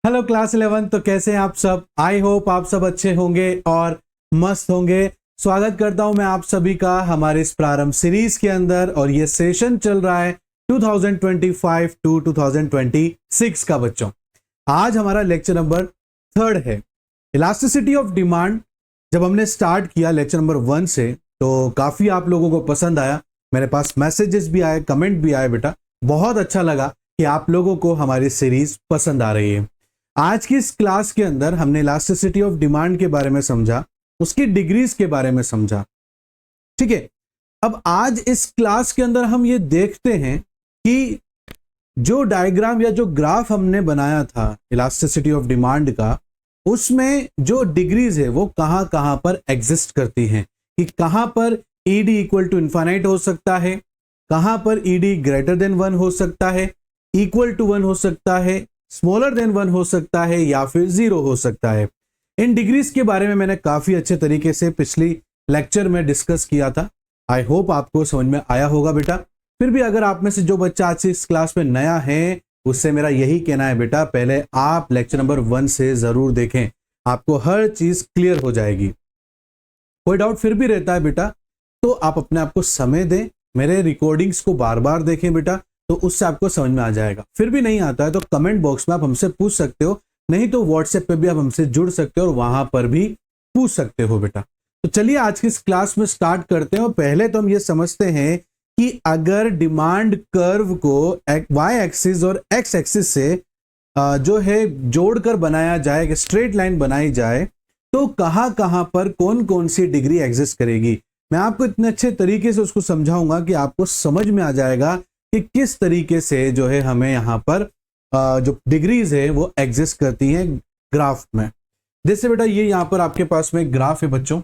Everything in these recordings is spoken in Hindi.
Hello class 11। तो कैसे हैं आप सब? आई होप आप सब अच्छे होंगे और मस्त होंगे। स्वागत करता हूं मैं आप सभी का हमारे इस प्रारंभ सीरीज के अंदर, और ये सेशन चल रहा है 2025 टू 2026 का। बच्चों, आज हमारा लेक्चर नंबर 3 है, इलास्टिसिटी ऑफ डिमांड। जब हमने स्टार्ट किया लेक्चर नंबर 1 से तो काफी आप लोगों को पसंद आया, मेरे पास मैसेजेस भी आए, कमेंट भी आए। बेटा बहुत अच्छा लगा कि आप लोगों को हमारी सीरीज पसंद आ रही है। आज की इस क्लास के अंदर हमने इलास्टिसिटी ऑफ डिमांड के बारे में समझा, उसकी डिग्रीज के बारे में समझा। ठीक है, अब आज इस क्लास के अंदर हम ये देखते हैं कि जो डायग्राम या जो ग्राफ हमने बनाया था इलास्टिसिटी ऑफ डिमांड का, उसमें जो डिग्रीज है वो कहां कहां पर एग्जिस्ट करती हैं, कि कहां पर ईडी इक्वल टू इनफाइनाइट हो सकता है, कहां पर ईडी ग्रेटर देन 1 हो सकता है, इक्वल टू 1 हो सकता है, स्मॉलर देन 1 हो सकता है, या फिर 0 हो सकता है। इन डिग्रीज के बारे में मैंने काफी अच्छे तरीके से पिछली लेक्चर में डिस्कस किया था। आई होप आपको समझ में आया होगा बेटा। फिर भी अगर आप में से जो बच्चा आज से इस क्लास में नया है, उससे मेरा यही कहना है बेटा, पहले आप लेक्चर नंबर 1 से जरूर देखें, आपको हर चीज क्लियर हो जाएगी। कोई डाउट फिर भी रहता है बेटा तो आप अपने आप को समय दें, मेरे रिकॉर्डिंग्स को बार बार देखें बेटा, तो उससे आपको समझ में आ जाएगा। फिर भी नहीं आता है तो कमेंट बॉक्स में आप हमसे पूछ सकते हो, नहीं तो व्हाट्सएप पे भी आप हमसे जुड़ सकते हो और वहां पर भी पूछ सकते हो बेटा। तो चलिए आज की इस क्लास में स्टार्ट करते हैं। और पहले तो हम ये समझते हैं कि अगर डिमांड कर्व को वाई एक्सिस और एक्स एक्सिस से जो है जोड़कर बनाया जाए, एक स्ट्रेट लाइन बनाई जाए, तो कहां कहां पर कौन कौन सी डिग्री एग्जिस्ट करेगी। मैं आपको इतने अच्छे तरीके से उसको समझाऊंगा कि आपको समझ में आ जाएगा कि किस तरीके से जो है हमें यहाँ पर जो डिग्रीज है वो एग्जिस्ट करती हैं ग्राफ में। जैसे बेटा ये यहाँ पर आपके पास में ग्राफ है बच्चों,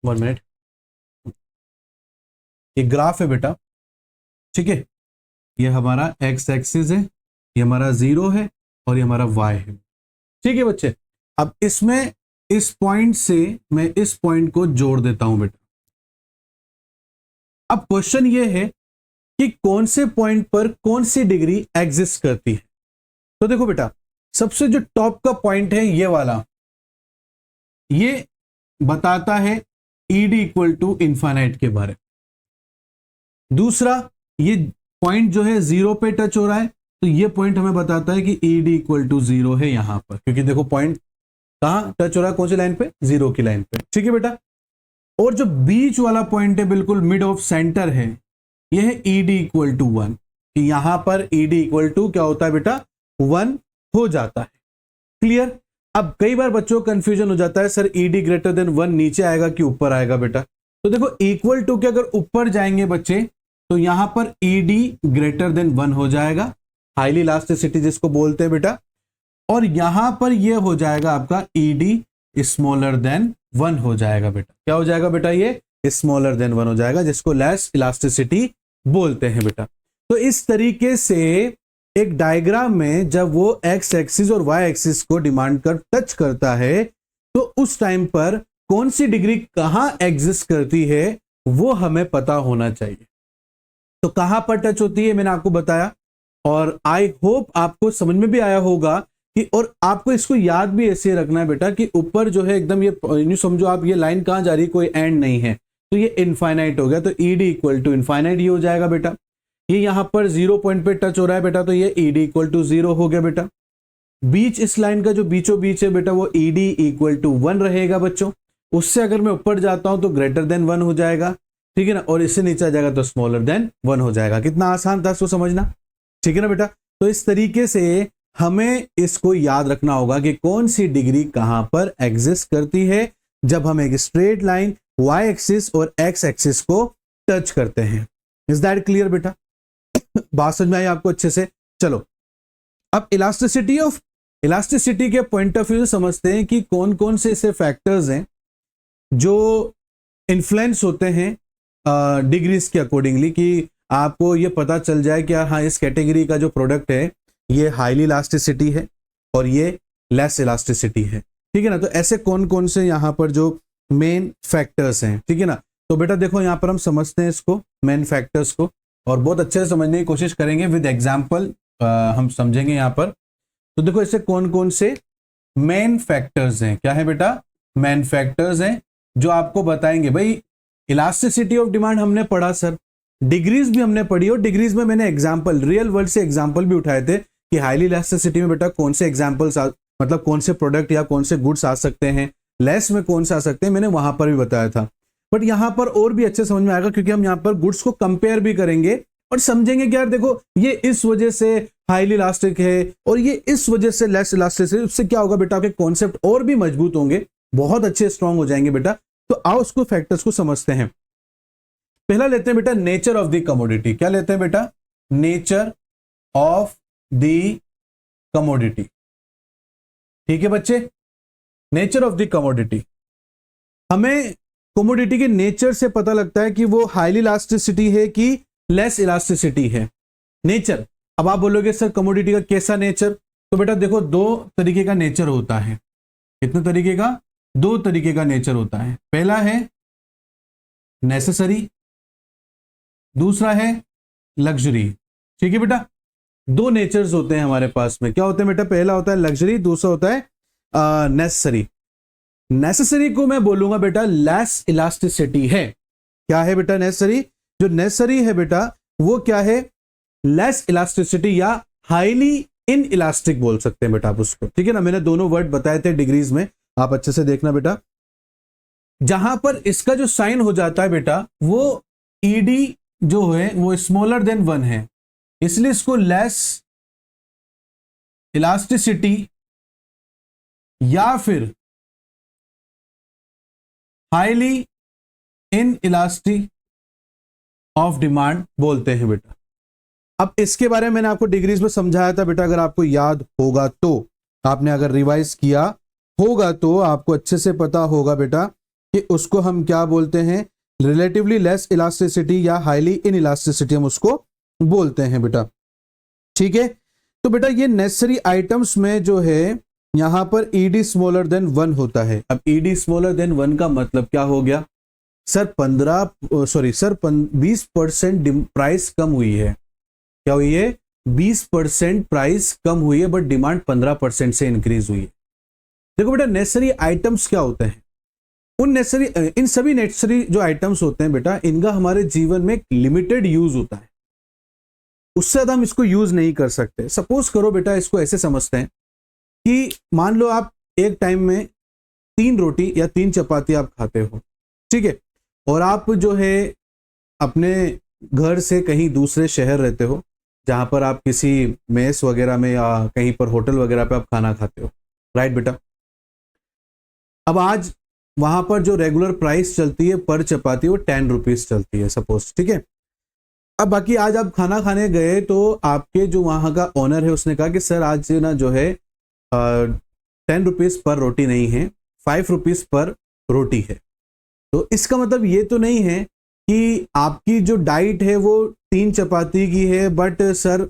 1 मिनट, ये ग्राफ है बेटा। ठीक है, ये हमारा एक्स एक्सिस है, ये हमारा 0 है और ये हमारा वाई है। ठीक है बच्चे, अब इसमें इस पॉइंट से मैं इस पॉइंट को जोड़ देता हूं बेटा। अब क्वेश्चन ये है कि कौन से पॉइंट पर कौन सी डिग्री एग्जिस्ट करती है। तो देखो बेटा, सबसे जो टॉप का पॉइंट है ये वाला, ये बताता है ईडी इक्वल टू इनफाइनाइट के बारे में। दूसरा, ये पॉइंट जो है 0 पे टच हो रहा है, तो ये पॉइंट हमें बताता है कि ईडी इक्वल टू 0 है यहां पर, क्योंकि देखो पॉइंट कहां टच हो रहा है, कौन सी लाइन पे, 0 की लाइन पे। ठीक है बेटा, और जो बीच वाला पॉइंट है बिल्कुल मिड ऑफ सेंटर है, यह है ईडी इक्वल टू 1। यहां पर ईडी इक्वल टू क्या होता है बेटा, 1 हो जाता है। क्लियर। अब कई बार बच्चों को कंफ्यूजन हो जाता है, सर ईडी ग्रेटर देन 1 नीचे आएगा कि ऊपर आएगा बेटा। तो देखो इक्वल टू के अगर ऊपर जाएंगे बच्चे तो यहां पर ईडी ग्रेटर देन 1 हो जाएगा, हाईली इलास्टिसिटी जिसको बोलते हैं बेटा। और यहां पर यह हो जाएगा आपका ईडी स्मॉलर देन 1 हो जाएगा बेटा। क्या हो जाएगा बेटा, ये स्मॉलर देन 1 हो जाएगा, जिसको लेस इलास्टिसिटी बोलते हैं बेटा। तो इस तरीके से एक डायग्राम में जब वो एक्स एक्सिस और वाई एक्सिस को डिमांड कर टच करता है, तो उस टाइम पर कौन सी डिग्री कहां एग्जिस्ट करती है वो हमें पता होना चाहिए। तो कहां पर टच होती है मैंने आपको बताया, और आई होप आपको समझ में भी आया होगा कि, और आपको इसको याद भी ऐसे रखना है बेटा कि ऊपर जो है एकदम ये समझो आप, ये लाइन कहां जा रही है, कोई एंड नहीं है, तो ये इनफाइनाइट हो गया, तो ईडी इक्वल टू इनफाइनाइट ये हो जाएगा बेटा। ये यहां पर 0 पॉइंट पे टच हो रहा है बेटा, तो ये ईडी इक्वल टू 0 हो गया बेटा। बीच इस लाइन का जो बीचों बीच है बेटा, वो ईडी इक्वल टू 1 रहेगा बच्चों। उससे अगर मैं ऊपर जाता हूं तो ग्रेटर देन 1 हो जाएगा, ठीक है ना, और इससे नीचे आ जाएगा तो स्मॉलर देन 1 हो जाएगा। कितना आसान था इसको समझना, ठीक है ना बेटा। तो इस तरीके से हमें इसको याद रखना होगा कि कौन सी डिग्री कहां पर एग्जिस्ट करती है जब हम एक स्ट्रेट लाइन वाई एक्सिस और एक्स एक्सिस को टच करते हैं। इज दैट क्लियर बेटा? बात समझ में आई आपको अच्छे से? चलो अब इलास्टिसिटी के पॉइंट ऑफ व्यू से समझते हैं कि कौन कौन से ऐसे फैक्टर्स हैं जो इन्फ्लुएंस होते हैं डिग्रीज के अकॉर्डिंगली, कि आपको ये पता चल जाए कि हाँ इस कैटेगरी का जो प्रोडक्ट है ये हाईली इलास्टिसिटी है और ये लेस इलास्टिसिटी है। ठीक है ना, तो ऐसे कौन कौन से यहाँ पर जो मेन फैक्टर्स हैं, ठीक है ना। तो बेटा देखो यहाँ पर हम समझते हैं इसको मेन फैक्टर्स को, और बहुत अच्छे से समझने की कोशिश करेंगे विद एग्जाम्पल हम समझेंगे यहाँ पर। तो देखो ऐसे कौन कौन से मेन फैक्टर्स हैं, क्या है बेटा, मेन फैक्टर्स हैं जो आपको बताएंगे। भाई इलास्टिसिटी ऑफ डिमांड हमने पढ़ा सर, डिग्रीज भी हमने पढ़ी, और डिग्रीज में मैंने एग्जांपल, रियल वर्ल्ड से एग्जांपल भी उठाए थे कि हाईली इलास्टिसिटी में बेटा कौन से एग्जांपल्स, मतलब कौन से प्रोडक्ट या कौन से गुड्स आ सकते हैं, लेस में कौन से आ सकते हैं, मैंने वहां पर भी बताया था। बट यहां पर और भी अच्छे समझ में आएगा, क्योंकि हम यहां पर गुड्स को कंपेयर भी करेंगे और समझेंगे कि यार देखो ये इस वजह से हाईली इलास्टिक है और ये इस वजह से लेस इलास्टिक है। उससे क्या होगा बेटा, आपके कॉन्सेप्ट और भी मजबूत होंगे, बहुत अच्छे स्ट्रांग हो जाएंगे बेटा। तो आओ उसको फैक्टर्स को समझते हैं। पहला लेते हैं बेटा नेचर ऑफ द कमोडिटी। क्या लेते हैं बेटा, नेचर ऑफ द कमोडिटी। ठीक है बच्चे, नेचर ऑफ द कमोडिटी, हमें कमोडिटी के नेचर से पता लगता है कि वो हाईली इलास्टिसिटी है कि लेस इलास्टिसिटी है। नेचर, अब आप बोलोगे सर कमोडिटी का कैसा नेचर, तो बेटा देखो दो तरीके का नेचर होता है। कितने तरीके का, दो तरीके का नेचर होता है। पहला है नेसेसरी, दूसरा है लग्जरी। ठीक है बेटा, दो नेचर्स होते हैं हमारे पास में। क्या होते हैं बेटा, पहला होता है लग्जरी, दूसरा होता है नेसेसरी। नेसेसरी को मैं बोलूंगा बेटा लेस इलास्टिसिटी है। क्या है बेटा नेसेसरी, जो नेसेसरी है बेटा वो क्या है, लेस इलास्टिसिटी या हाईली इन इलास्टिक बोल सकते हैं बेटा आप उसको। ठीक है ना, मैंने दोनों वर्ड बताए थे डिग्रीज में, आप अच्छे से देखना बेटा। जहां पर इसका जो साइन हो जाता है बेटा वो ईडी जो है वो स्मॉलर देन 1 है, इसलिए इसको लेस इलास्टिसिटी या फिर highly in elastic of demand बोलते हैं बेटा। अब इसके बारे में मैंने आपको डिग्रीज में समझाया था बेटा, अगर आपको याद होगा तो, आपने अगर रिवाइज किया होगा तो आपको अच्छे से पता होगा बेटा कि उसको हम क्या बोलते हैं, रिलेटिवली लेस इलास्टिसिटी या हाईली इन इलास्टिसिटी हम उसको बोलते हैं बेटा। ठीक है, तो बेटा ये नेसेसरी आइटम्स में जो है यहां पर ईडी स्मॉलर देन 1 होता है। अब ईडी स्मॉलर देन 1 का मतलब क्या हो गया सर, 20% प्राइस कम हुई है। क्या हुई है, 20% प्राइस कम हुई है, बट डिमांड 15% से इंक्रीज हुई है। देखो बेटा नेसेसरी आइटम्स क्या होते हैं, इन सभी नेसेसरी जो आइटम्स होते हैं बेटा, इनका हमारे जीवन में एक लिमिटेड यूज होता है, उससे ज्यादा हम इसको यूज नहीं कर सकते। सपोज करो बेटा, इसको ऐसे समझते हैं कि मान लो आप एक टाइम में 3 रोटी या 3 चपाती आप खाते हो, ठीक है, और आप जो है अपने घर से कहीं दूसरे शहर रहते हो, जहां पर आप किसी मेस वगैरह में या कहीं पर होटल वगैरह पे आप खाना खाते हो, राइट बेटा। अब आज वहां पर जो रेगुलर प्राइस चलती है पर चपाती वो 10 रुपीज चलती है सपोज, ठीक है। अब बाकी आज आप खाना खाने गए तो आपके जो वहां का ओनर है उसने कहा कि सर आज ना जो है 10 रुपीज पर रोटी नहीं है, 5 रुपीज पर रोटी है। तो इसका मतलब ये तो नहीं है कि आपकी जो डाइट है वो 3 चपाती की है, बट सर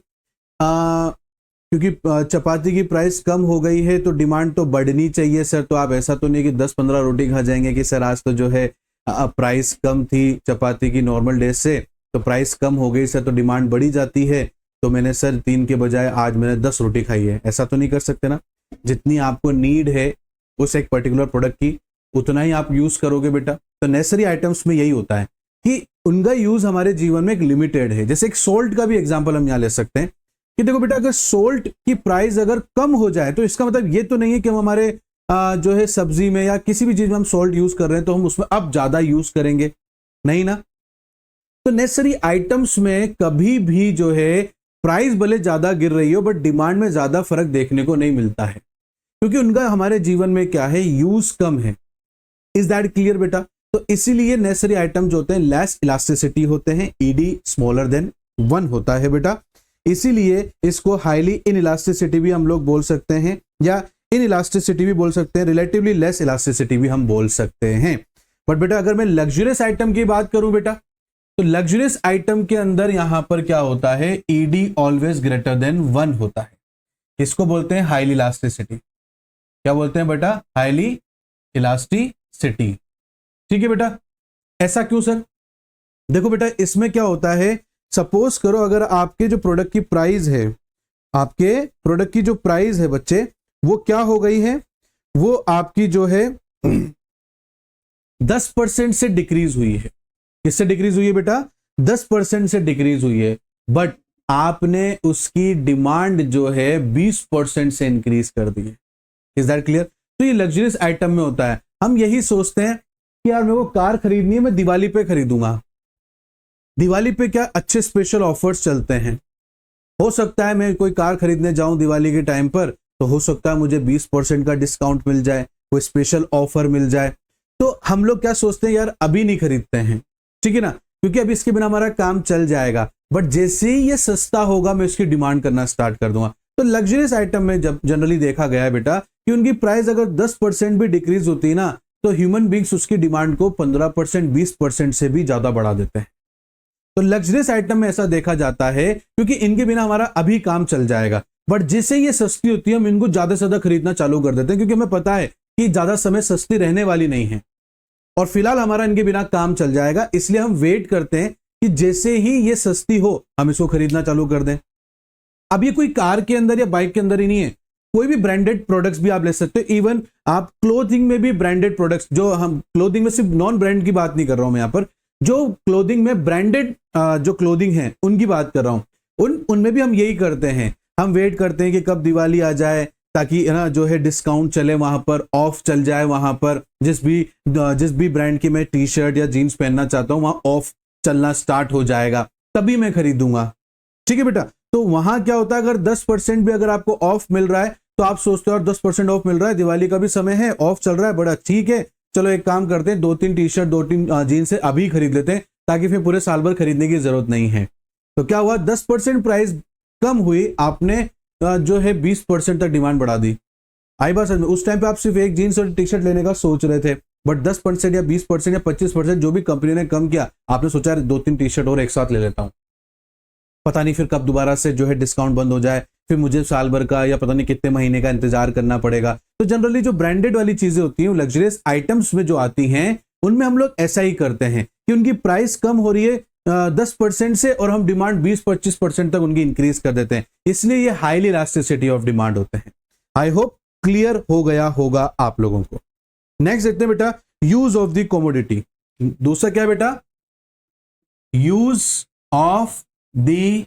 क्योंकि चपाती की प्राइस कम हो गई है तो डिमांड तो बढ़नी चाहिए सर। तो आप ऐसा तो नहीं कि 10-15 रोटी खा जाएंगे कि सर आज तो जो है प्राइस कम थी चपाती की नॉर्मल डेज से, तो प्राइस कम हो गई सर तो डिमांड बढ़ी जाती है, तो मैंने सर 3 के बजाय आज मैंने 10 रोटी खाई है। ऐसा तो नहीं कर सकते ना। जितनी आपको नीड है उस एक पर्टिकुलर प्रोडक्ट की उतना ही आप यूज करोगे बेटा। तो नेसेसरी आइटम्स में यही होता है कि उनका यूज हमारे जीवन में एक लिमिटेड है। जैसे एक सोल्ट का भी एग्जांपल हम यहाँ ले सकते हैं कि देखो बेटा, अगर सोल्ट की प्राइस अगर कम हो जाए तो इसका मतलब ये तो नहीं है कि हम हमारे जो है सब्जी में या किसी भी चीज में हम सोल्ट यूज कर रहे हैं तो हम उसमें अब ज्यादा यूज करेंगे, नहीं ना। तो नेसेसरी आइटम्स में कभी भी जो है प्राइस भले ज्यादा गिर रही हो बट डिमांड में ज्यादा फर्क देखने को नहीं मिलता है, क्योंकि उनका हमारे जीवन में क्या है, यूज कम है। इज दैट क्लियर बेटा। तो इसीलिए नेसेसरी आइटम जो होते हैं लेस इलास्टिसिटी होते हैं, ईडी स्मॉलर देन 1 होता है बेटा। इसीलिए इसको हाईली इन इलास्टिसिटी भी हम लोग बोल सकते हैं या इन इलास्टिसिटी भी बोल सकते हैं, रिलेटिवली लेस इलास्टिसिटी भी हम बोल सकते हैं। बट बेटा अगर मैं लग्जरियस आइटम की बात करूं बेटा, तो लग्जरियस आइटम के अंदर यहां पर क्या होता है, ईडी ऑलवेज ग्रेटर देन 1 होता है। इसको बोलते हैं हाईली इलास्टिसिटी। क्या बोलते हैं बेटा, हाईली इलास्टिसिटी। ठीक है बेटा। ऐसा क्यों सर? देखो बेटा इसमें क्या होता है, सपोज करो अगर आपके जो प्रोडक्ट की प्राइस है आपके प्रोडक्ट की जो प्राइस है बच्चे वो क्या हो गई है, वो आपकी जो है 10% से डिक्रीज हुई है। किससे डिक्रीज हुई है बेटा? 10% से डिक्रीज हुई है, बट आपने उसकी डिमांड जो है 20% से इंक्रीज कर दी है। Is that clear? तो ये लग्जरियस आइटम में होता है। हम यही सोचते हैं कि यार मेरे को कार खरीदनी है, मैं दिवाली पे खरीदूंगा। दिवाली पे क्या अच्छे स्पेशल ऑफर्स चलते हैं। हो सकता है मैं कोई कार खरीदने जाऊं दिवाली के टाइम पर, तो हो सकता है मुझे 20% का डिस्काउंट मिल जाए, कोई स्पेशल ऑफर मिल जाए। तो हम लोग क्या सोचते हैं, यार अभी नहीं खरीदते हैं, ठीक है ना, क्योंकि अभी इसके बिना हमारा काम चल जाएगा। बट जैसे ही ये सस्ता होगा मैं उसकी डिमांड करना स्टार्ट कर दूंगा। तो लग्जरियस आइटम में जब जनरली देखा गया है बेटा कि उनकी प्राइस अगर 10% भी डिक्रीज होती है ना, तो ह्यूमन बींग्स उसकी डिमांड को 15% 20% से भी ज्यादा बढ़ा देते हैं। तो लग्जरियस आइटम में ऐसा देखा जाता है क्योंकि इनके बिना हमारा अभी काम चल जाएगा। बट जैसे ये सस्ती होती है हम इनको ज्यादा से ज्यादा खरीदना चालू कर देते हैं, क्योंकि हमें पता है कि ज्यादा समय सस्ती रहने वाली नहीं है और फिलहाल हमारा इनके बिना काम चल जाएगा। इसलिए हम वेट करते हैं कि जैसे ही ये सस्ती हो हम इसको खरीदना चालू कर दें। अब ये कोई कार के अंदर या बाइक के अंदर ही नहीं है, कोई भी ब्रांडेड प्रोडक्ट्स भी आप ले सकते हो। इवन आप क्लोथिंग में भी ब्रांडेड प्रोडक्ट्स, जो हम क्लोथिंग में सिर्फ नॉन ब्रांड की बात नहीं कर रहा हूं मैं, यहां पर जो क्लोथिंग में ब्रांडेड जो क्लोथिंग है उनकी बात कर रहा हूं। उनमें भी हम यही करते हैं, हम वेट करते हैं कि कब दिवाली आ जाए ताकि ना जो है डिस्काउंट चले, वहां पर ऑफ चल जाए, वहां पर जिस भी ब्रांड की मैं टी शर्ट या जीन्स पहनना चाहता हूं वहां ऑफ चलना स्टार्ट हो जाएगा, तभी मैं खरीदूंगा। ठीक है बेटा? तो वहां क्या होता है, अगर 10% भी अगर आपको ऑफ मिल रहा है तो आप सोचते हो और 10% ऑफ मिल रहा है, दिवाली का भी समय है, ऑफ चल रहा है, बड़ा ठीक है, चलो एक काम करते हैं, 2-3 टी शर्ट 2-3 जीन्स से अभी खरीद लेते हैं ताकि फिर पूरे साल भर खरीदने की जरूरत नहीं है। तो क्या हुआ, 10% प्राइस कम हुई, आपने जो है 20% तक डिमांड बढ़ा दी। आई बात समझ में? उस टाइम पे आप सिर्फ एक जीन्स और टी शर्ट लेने का सोच रहे थे, बट 10% या 20% या 25% जो भी कंपनी ने कम किया, आपने सोचा 2-3 टी शर्ट और एक साथ ले लेता हूं, पता नहीं फिर कब दोबारा से जो है डिस्काउंट बंद हो जाए, फिर मुझे साल भर का या पता नहीं कितने महीने का इंतजार करना पड़ेगा। तो जनरली जो ब्रांडेड वाली चीजें होती हैं, लग्जरियस आइटम्स में जो आती हैं, उनमें हम लोग ऐसा ही करते हैं कि उनकी प्राइस कम हो रही है 10% से और हम डिमांड 20-25% तक उनकी इंक्रीज कर देते हैं। इसलिए ये हाईली इलास्टिसिटी ऑफ डिमांड होते हैं। आई होप क्लियर हो गया होगा आप लोगों को। नेक्स्ट देखते हैं बेटा, यूज ऑफ द कमोडिटी। दूसरा क्या है बेटा? Use of the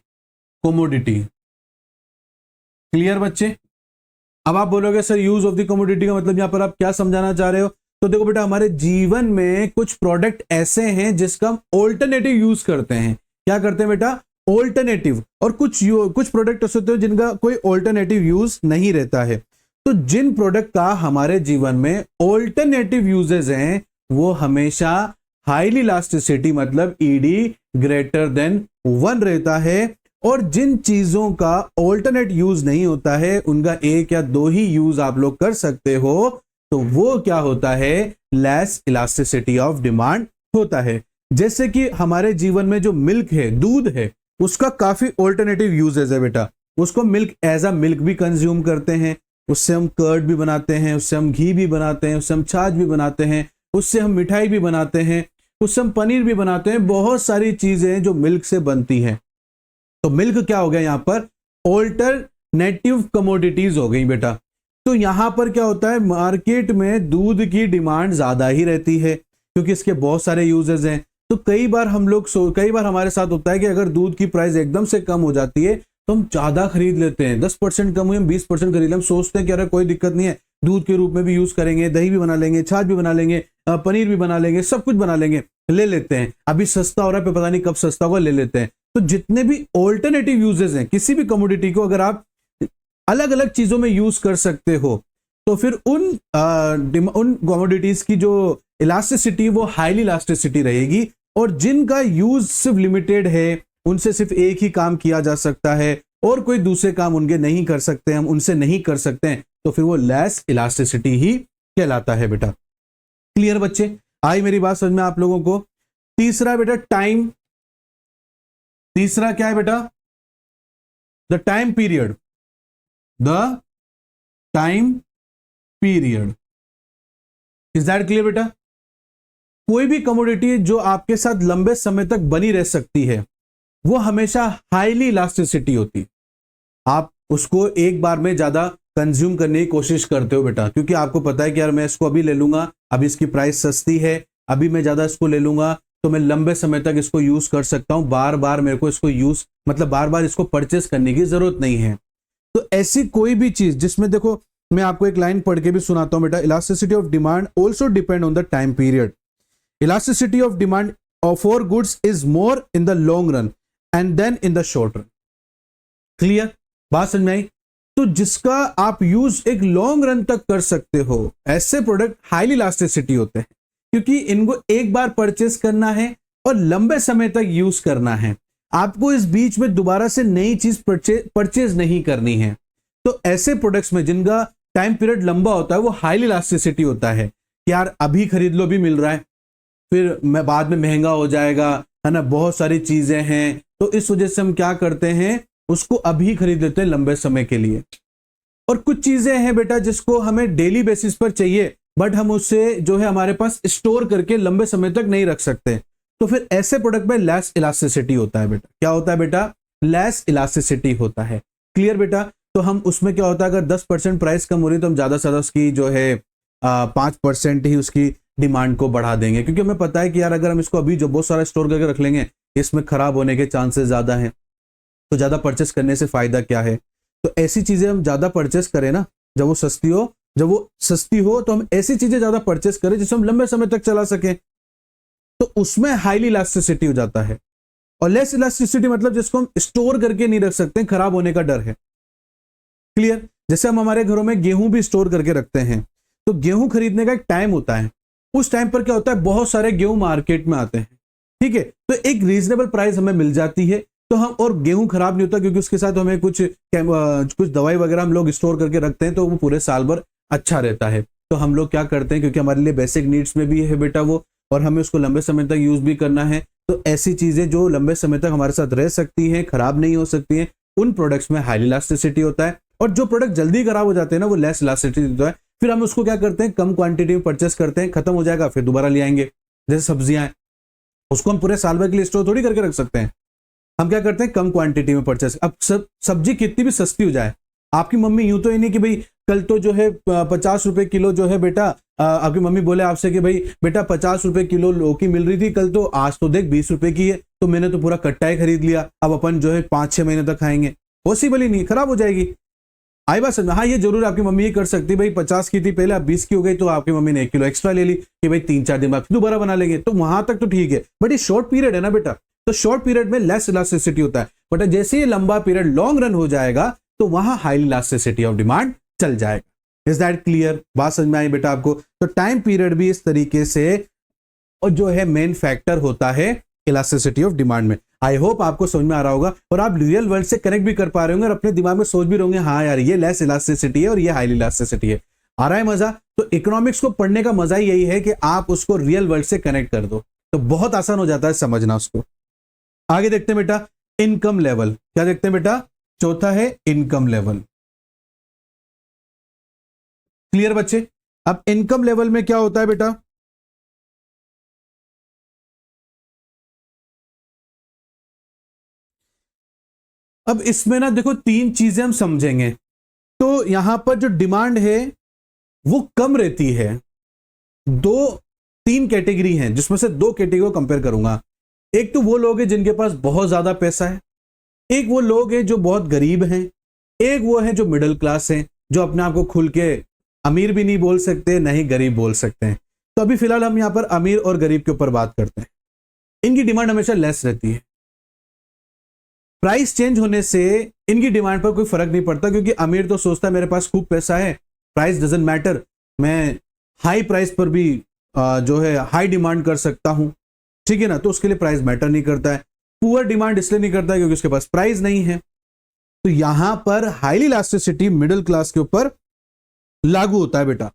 commodity. Clear बच्चे? अब आप बोलोगे sir use of the commodity का मतलब यहां पर आप क्या समझाना चाह रहे हो? तो देखो बेटा, हमारे जीवन में कुछ प्रोडक्ट ऐसे हैं जिसका हम ऑल्टरनेटिव यूज करते हैं। क्या करते हैं बेटा? ऑल्टरनेटिव। और कुछ प्रोडक्ट ऐसे होते हैं जिनका कोई ऑल्टरनेटिव यूज नहीं रहता है। तो जिन प्रोडक्ट का हमारे जीवन में ऑल्टरनेटिव यूजेस हैं वो हमेशा हाईली इलास्टिसिटी मतलब ईडी ग्रेटर देन 1 रहता है, और जिन चीजों का ऑल्टरनेट यूज नहीं होता है उनका 1 या 2 ही यूज आप लोग कर सकते हो, तो वो क्या होता है? लेस इलास्टिसिटी ऑफ डिमांड होता है। जैसे कि हमारे जीवन में जो मिल्क है, दूध है, उसका काफी ऑल्टरनेटिव यूजेस है बेटा। उसको मिल्क एज अ मिल्क भी कंज्यूम करते हैं, उससे हम कर्ड भी बनाते हैं, उससे हम घी भी बनाते हैं, उससे हम छाछ भी बनाते हैं, उससे हम मिठाई भी बनाते हैं, उससे हम पनीर भी बनाते हैं। बहुत सारी चीजें जो मिल्क से बनती हैं। तो मिल्क क्या हो गया यहां पर? ऑल्टरनेटिव कमोडिटीज हो गई बेटा। तो यहां पर क्या होता है, मार्केट में दूध की डिमांड ज्यादा ही रहती है क्योंकि इसके बहुत सारे यूजेस हैं। तो कई बार हमारे साथ होता है कि अगर दूध की प्राइस एकदम से कम हो जाती है तो हम ज्यादा खरीद लेते हैं। 10% कम हुई हम 20% खरीद लें। हम सोचते हैं कि अरे कोई दिक्कत नहीं है, दूध के रूप में भी यूज करेंगे, दही भी बना लेंगे, छाछ भी बना लेंगे, पनीर भी बना लेंगे, सब कुछ बना लेंगे, ले लेते हैं। अभी सस्ता हो रहा है, पता नहीं कब सस्ता होगा, ले लेते हैं। तो जितने भी ऑल्टरनेटिव यूजेस हैं, किसी भी कमोडिटी को अगर आप अलग अलग चीजों में यूज कर सकते हो तो फिर उन कमोडिटीज की जो इलास्टिसिटी वो हाईली इलास्टिसिटी रहेगी, और जिनका यूज सिर्फ लिमिटेड है, उनसे सिर्फ एक ही काम किया जा सकता है और कोई दूसरे काम उनके नहीं कर सकते, हम उनसे नहीं कर सकते हैं, तो फिर वो लेस इलास्टिसिटी ही कहलाता है बेटा। क्लियर बच्चे? आई मेरी बात समझ में आप लोगों को? तीसरा बेटा टाइम। तीसरा क्या है बेटा? The time period. The time period. Is that clear बेटा? कोई भी कमोडिटी जो आपके साथ लंबे समय तक बनी रह सकती है वो हमेशा हाईली इलास्टिसिटी होती है। आप उसको एक बार में ज्यादा कंज्यूम करने की कोशिश करते हो बेटा, क्योंकि आपको पता है कि यार मैं इसको अभी ले लूंगा, अभी इसकी प्राइस सस्ती है, अभी मैं ज्यादा इसको ले लूंगा तो मैं लंबे समय तक इसको यूज कर सकता हूं, बार बार मेरे को इसको यूज मतलब बार बार इसको परचेस करने की जरूरत नहीं है। तो ऐसी कोई भी चीज जिसमें देखो, मैं आपको एक लाइन पढ़ के भी सुनाता हूं बेटा, elasticity of demand also depend on the time period. Elasticity of demand for goods is more in the long run and than in the short run. Clear, बात समझ में आई? तो जिसका आप यूज एक लॉन्ग रन तक कर सकते हो, ऐसे प्रोडक्ट हाईली इलास्टिसिटी होते हैं, क्योंकि इनको एक बार परचेस करना है और लंबे समय तक यूज करना है, आपको इस बीच में दोबारा से नई चीज परचेज नहीं करनी है। तो ऐसे प्रोडक्ट्स में जिनका टाइम पीरियड लंबा होता है वो हाईली इलास्टिसिटी होता है कि यार अभी खरीद लो भी मिल रहा है, फिर मैं बाद में महंगा हो जाएगा, है ना, बहुत सारी चीजें हैं, तो इस वजह से हम क्या करते हैं, उसको अभी खरीद लेते हैं लंबे समय के लिए। और कुछ चीजें हैं बेटा जिसको हमें डेली बेसिस पर चाहिए, बट हम उससे जो है हमारे पास स्टोर करके लंबे समय तक नहीं रख सकते, तो फिर ऐसे प्रोडक्ट में लेस इलास्टिसिटी होता है बेटा। क्या होता है बेटा? लेस इलास्टिसिटी होता है। क्लियर बेटा? तो हम उसमें क्या होता है, अगर 10% प्राइस कम हो रही है तो हम ज्यादा से ज्यादा उसकी जो है 5% ही उसकी डिमांड को बढ़ा देंगे, क्योंकि हमें पता है कि यार अगर हम इसको अभी जो बहुत सारा स्टोर करके रख लेंगे इसमें खराब होने के चांसेस ज्यादा हैं, तो ज्यादा परचेस करने से फायदा क्या है। तो ऐसी चीजें हम ज्यादा परचेस करें ना, जब वो सस्ती हो तो हम ऐसी चीजें ज्यादा परचेस करें जिससे हम लंबे समय तक चला सके, तो उसमें हाईली इलास्टिसिटी हो जाता है। और लेस इलास्टिसिटी मतलब जिसको हम स्टोर करके नहीं रख सकते, खराब होने का डर है। क्लियर? जैसे हम हमारे घरों में गेहूं भी स्टोर करके रखते हैं, तो गेहूं खरीदने का एक टाइम होता है, उस टाइम पर क्या होता है, बहुत सारे गेहूं मार्केट में आते हैं, ठीक है, तो एक रीजनेबल प्राइस हमें मिल जाती है, तो हम, और गेहूं खराब नहीं होता क्योंकि उसके साथ हमें कुछ दवाई वगैरह हम लोग स्टोर करके रखते हैं, तो वो पूरे साल भर अच्छा रहता है। तो हम लोग क्या करते हैं, क्योंकि हमारे लिए बेसिक नीड्स में भी है बेटा वो, और हमें उसको लंबे समय तक यूज भी करना है, तो ऐसी चीजें जो लंबे समय तक हमारे साथ रह सकती हैं, खराब नहीं हो सकती हैं, उन प्रोडक्ट्स में हाई इलास्टिसिटी होता है। और जो प्रोडक्ट जल्दी खराब हो जाते हैं ना, वो लेस इलास्टिसिटी होता है। फिर हम उसको क्या करते हैं, कम क्वांटिटी में परचेस करते हैं, खत्म हो जाएगा फिर दोबारा ले आएंगे। जैसे सब्जियां, उसको हम पूरे साल भर के लिए स्टोर थोड़ी करके रख सकते हैं, हम क्या करते हैं, कम क्वांटिटी में परचेस। अब सब्जी कितनी भी सस्ती हो जाए, आपकी मम्मी यूं तो ही नहीं कि भाई कल तो जो है 50 रुपए किलो जो है बेटा, आपकी मम्मी बोले आपसे कि भाई बेटा 50 रुपए किलो लौकी मिल रही थी कल, तो आज तो देख 20 रुपए की है, तो मैंने तो पूरा कट्टा ही खरीद लिया, अब अपन जो है 5-6 महीने तक खाएंगे। पॉसिबल ही नहीं, खराब हो जाएगी। आई बात समझ में? हाँ, ये जरूर आपकी मम्मी ये कर सकती, भाई 50 की थी पहले, अब 20 की हो गई, तो आपकी मम्मी ने 1 किलो एक्स्ट्रा ले ली कि भाई 3-4 दिन बाद दोबारा बना लेंगे, तो वहां तक तो ठीक है। बट ये शॉर्ट पीरियड है ना बेटा, तो शॉर्ट पीरियड में लेस इलास्टिसिटी होता है, बट जैसे ये लंबा पीरियड लॉन्ग रन हो जाएगा तो वहां हाई इलास्टिसिटी ऑफ डिमांड चल जाएगा। Is that clear? बात समझ में आई बेटा आपको? तो टाइम पीरियड भी इस तरीके से और जो है मेन फैक्टर होता है इलास्टिसिटी ऑफ डिमांड में। आई होप आपको समझ में आ रहा होगा और आप रियल वर्ल्ड से कनेक्ट भी कर पा रहे होंगे और अपने दिमाग में सोच भी रहोगे, हाँ यार ये लेस इलास्टिसिटी है और ये हाई इलास्टिसिटी है। आ रहा है मजा? तो इकोनॉमिक्स को पढ़ने का मजा ही यही है कि आप उसको रियल वर्ल्ड से कनेक्ट कर दो, तो बहुत आसान हो जाता है समझना उसको। आगे देखते हैं बेटा इनकम लेवल। क्या देखते हैं बेटा? चौथा है इनकम लेवल। क्लियर बच्चे? अब इनकम लेवल में क्या होता है बेटा? अब इसमें ना देखो 3 चीजें हम समझेंगे। तो यहां पर जो डिमांड है वो कम रहती है। 3 कैटेगरी हैं जिसमें से 2 कैटेगरी को कंपेयर करूंगा। एक तो वो लोग हैं जिनके पास बहुत ज्यादा पैसा है, एक वो लोग हैं जो बहुत गरीब हैं, एक वो है जो मिडिल क्लास हैं, जो अपने आप को खुल के अमीर भी नहीं बोल सकते, नहीं गरीब बोल सकते हैं। तो अभी फिलहाल हम यहां पर अमीर और गरीब के ऊपर बात करते हैं। इनकी डिमांड हमेशा लेस रहती है। प्राइस चेंज होने से इनकी डिमांड पर कोई फर्क नहीं पड़ता, क्योंकि अमीर तो सोचता है मेरे पास खूब पैसा है, प्राइस डजंट मैटर, मैं हाई प्राइस पर भी जो है हाई डिमांड कर सकता हूं, ठीक है ना, तो उसके लिए प्राइस मैटर नहीं करता है। पुअर डिमांड इसलिए नहीं करता है क्योंकि उसके पास प्राइस नहीं है। तो यहां पर हाईली इलास्टिसिटी मिडिल क्लास के ऊपर लागू होता है बेटा,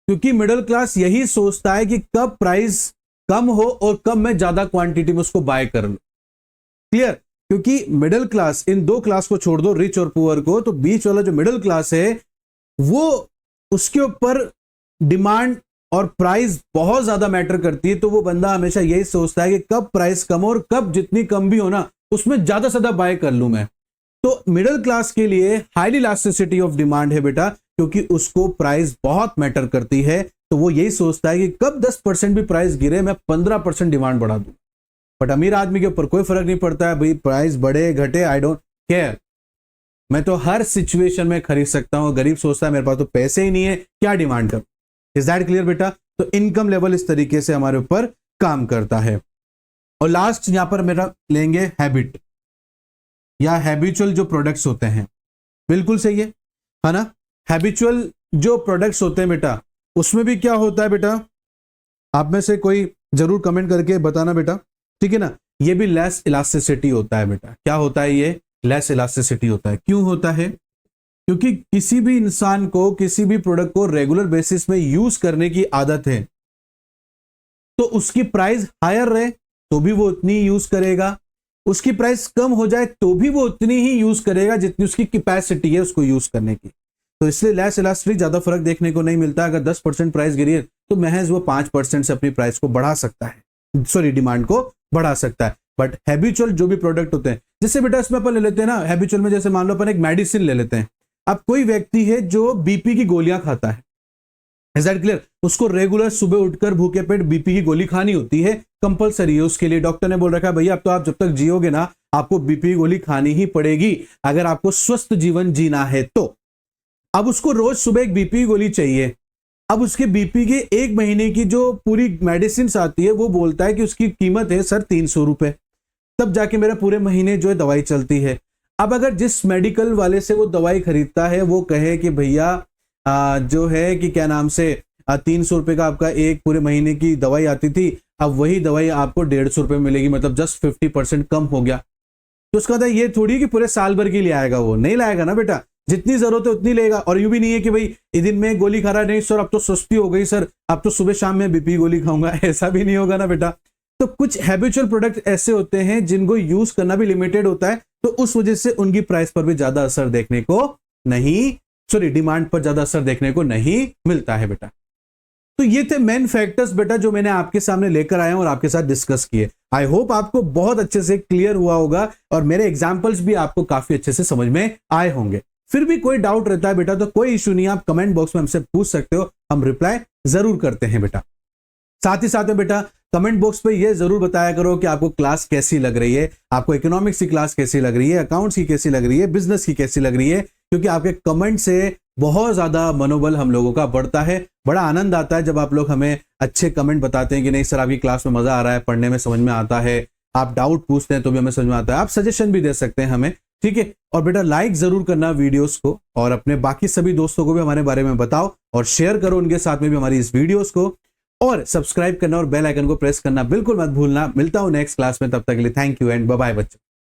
क्योंकि मिडिल क्लास यही सोचता है कि कब प्राइस कम हो और कब मैं ज्यादा क्वांटिटी में उसको बाय कर लूं। क्लियर? क्योंकि मिडिल क्लास, इन 2 क्लास को छोड़ दो, रिच और पुअर को, तो बीच वाला जो मिडिल क्लास है वो उसके ऊपर डिमांड और प्राइस बहुत ज्यादा मैटर करती है। तो वो बंदा हमेशा यही सोचता है कि कब प्राइस कम हो और कब जितनी कम भी हो ना उसमें ज्यादा से ज्यादा बाय कर लूं मैं। तो मिडिल क्लास के लिए हाईली इलास्टिसिटी ऑफ डिमांड है बेटा, क्योंकि उसको प्राइस बहुत मैटर करती है। तो वो यही सोचता है कि कब 10% भी प्राइस गिरे मैं 15% डिमांड बढ़ा दूं। बट अमीर आदमी के ऊपर कोई फर्क नहीं पड़ता है, भाई प्राइस बढ़े घटे आई डोंट केयर, मैं तो हर सिचुएशन में खरीद सकता हूं। गरीब सोचता है मेरे पास तो पैसे ही नहीं है, क्या डिमांड करूं। इज दैट क्लियर बेटा? तो इनकम लेवल इस तरीके से हमारे ऊपर काम करता है। और लास्ट यहां पर मेरा लेंगे हैबिट या हैबिचुअल जो प्रोडक्ट्स होते हैं। बिल्कुल सही है ना? हैबिचुअल जो प्रोडक्ट्स होते हैं बेटा, उसमें भी क्या होता है बेटा, आप में से कोई जरूर कमेंट करके बताना बेटा, ठीक है ना? ये भी लेस इलास्टिसिटी होता है बेटा। क्या होता है? ये लेस इलास्टिसिटी होता है। क्यों होता है? क्योंकि किसी भी इंसान को किसी भी प्रोडक्ट को रेगुलर बेसिस में यूज करने की आदत है, तो उसकी प्राइस हायर रहे तो भी वो उतनी यूज करेगा, उसकी प्राइस कम हो जाए तो भी वो उतनी ही यूज करेगा जितनी उसकी कैपेसिटी है उसको यूज करने की। तो इसलिए लेस इलास्टिसिटी ज्यादा फर्क देखने को नहीं मिलता। अगर 10% प्राइस गिरी है तो महज वो 5% से अपनी प्राइस को बढ़ा सकता है, सॉरी डिमांड को बढ़ा सकता है। बट हैबिचुअल जो भी प्रोडक्ट होते हैं, जैसे बेटा इसमें अपन ले लेते हैं ना, हैबिचुअल में जैसे मान लो अपन एक मेडिसिन ले लेते हैं। अब कोई व्यक्ति है जो बीपी की गोलियां खाता है, इज दैट क्लियर? उसको रेगुलर सुबह उठकर भूखे पेट बीपी की गोली खानी होती है, कंपलसरी है उसके लिए। डॉक्टर ने बोल रखा है भैया अब तो आप जब तक जियोगे ना आपको बीपी की गोली खानी ही पड़ेगी अगर आपको स्वस्थ जीवन जीना है तो। अब उसको रोज सुबह एक बीपी की गोली चाहिए। अब उसके बीपी के 1 महीने की जो पूरी मेडिसिन आती है वो बोलता है कि उसकी कीमत है सर 300 रुपए, तब जाके मेरा पूरे महीने जो है दवाई चलती है। अब अगर जिस मेडिकल वाले से वो दवाई खरीदता है वो कहे कि भैया जो है कि क्या नाम से 300 रुपए का आपका एक पूरे महीने की दवाई आती थी, अब वही दवाई आपको 150 रुपए मिलेगी, मतलब जस्ट 50% कम हो गया। तो उसका मतलब ये थोड़ी कि पूरे साल भर के लिए आएगा, वो नहीं लाएगा ना बेटा, जितनी जरूरत है उतनी लेगा। और यूं भी नहीं है कि भाई दिन में गोली खा रहा है, नहीं सर अब तो सस्ती हो गई सर, अब तो सुबह शाम में बीपी गोली खाऊंगा, ऐसा भी नहीं होगा ना बेटा। तो कुछ हैबिचुअल प्रोडक्ट ऐसे होते हैं जिनको यूज करना भी लिमिटेड होता है, तो उस वजह से उनकी प्राइस पर भी ज्यादा असर देखने को नहीं, सॉरी डिमांड पर ज्यादा असर देखने को नहीं मिलता है बेटा। तो ये थे मेन फैक्टर्स बेटा जो मैंने आपके सामने लेकर आया हूं और आपके साथ डिस्कस किए। आई होप आपको बहुत अच्छे से क्लियर हुआ होगा और मेरे एग्जांपल्स भी आपको काफी अच्छे से समझ में आए होंगे। फिर भी कोई डाउट रहता है बेटा तो कोई इशू नहीं, आप कमेंट बॉक्स में हमसे पूछ सकते हो, हम रिप्लाई जरूर करते हैं बेटा। साथ ही साथ में बेटा कमेंट बॉक्स पे ये जरूर बताया करो कि आपको क्लास कैसी लग रही है, आपको इकोनॉमिक्स की क्लास कैसी लग रही है, अकाउंट्स की कैसी लग रही है, बिजनेस की कैसी लग रही है, क्योंकि आपके कमेंट से बहुत ज्यादा मनोबल हम लोगों का बढ़ता है। बड़ा आनंद आता है जब आप लोग हमें अच्छे कमेंट बताते हैं कि नहीं सर आपकी क्लास में मजा आ रहा है, पढ़ने में समझ में आता है, आप डाउट पूछते हैं तो भी हमें समझ में आता है, आप सजेशन भी दे सकते हैं हमें, ठीक है। और बेटा लाइक जरूर करना वीडियोस को और अपने बाकी सभी दोस्तों को भी हमारे बारे में बताओ और शेयर करो उनके साथ में भी हमारी इस वीडियोस को, और सब्सक्राइब करना और बेल आइकन को प्रेस करना बिल्कुल मत भूलना। मिलता हूं नेक्स्ट क्लास में, तब तक के लिए thank you and bye bye बच्चों।